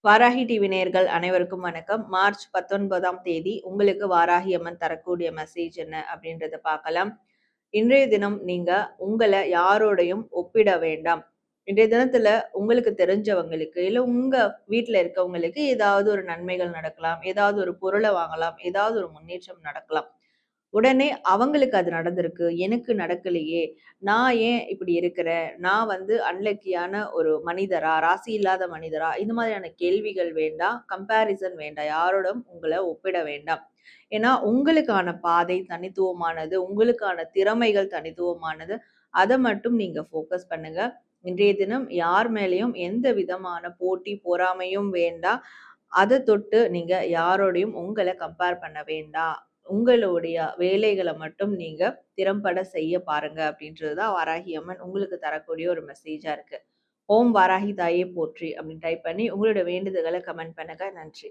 Varahi TV நேயர்கள் அனைவருக்கும் வணக்கம். மார்ச் 19ஆம் தேதி உங்களுக்கு வாராகி அம்மன் தரக்கூடிய மெசேஜ் என்ன அப்படின்றத பார்க்கலாம். இன்றைய தினம் நீங்க உங்கள யாரோடையும் ஒப்பிட வேண்டாம். இன்றைய தினத்துல உங்களுக்கு தெரிஞ்சவங்களுக்கு, இல்ல உங்க வீட்ல இருக்கவங்களுக்கு ஏதாவது ஒரு நன்மைகள் நடக்கலாம். ஏதாவது ஒரு பொருள வாங்கலாம். ஏதாவது ஒரு முன்னேற்றம் நடக்கலாம். உடனே அவங்களுக்கு அது நடந்திருக்கு. எனக்கு நடக்கலையே! நான் ஏன் இப்படி இருக்கிறேன்? நான் அன்லக்கியான ஒரு மனிதரா? ராசி இல்லாத மனிதரா? இந்த மாதிரியான கேள்விகள் வேண்டாம். கம்பேரிசன் வேண்டாம். யாரோடும் உங்கள ஒப்பிட வேண்டாம். ஏன்னா, உங்களுக்கான பாதை தனித்துவமானது. உங்களுக்கான திறமைகள் தனித்துவமானது. அத மட்டும் நீங்க ஃபோக்கஸ் பண்ணுங்க. இன்றைய தினம் யார் மேலயும் எந்த விதமான போட்டி, பொறாமையும் வேண்டாம். அத தொட்டு நீங்க யாரோடையும் உங்கள கம்பேர் பண்ண வேண்டாம். உங்களுடைய வேலைகள மட்டும் நீங்க திறம்பட செய்ய பாருங்க அப்படின்றது தான் வாராகி அம்மன் உங்களுக்கு தரக்கூடிய ஒரு மெசேஜா இருக்கு. ஓம் வாராகி தாயே போற்றி அப்படின்னு டைப் பண்ணி உங்களோட வேண்டுதல்கள கமெண்ட் பண்ணுங்க. நன்றி.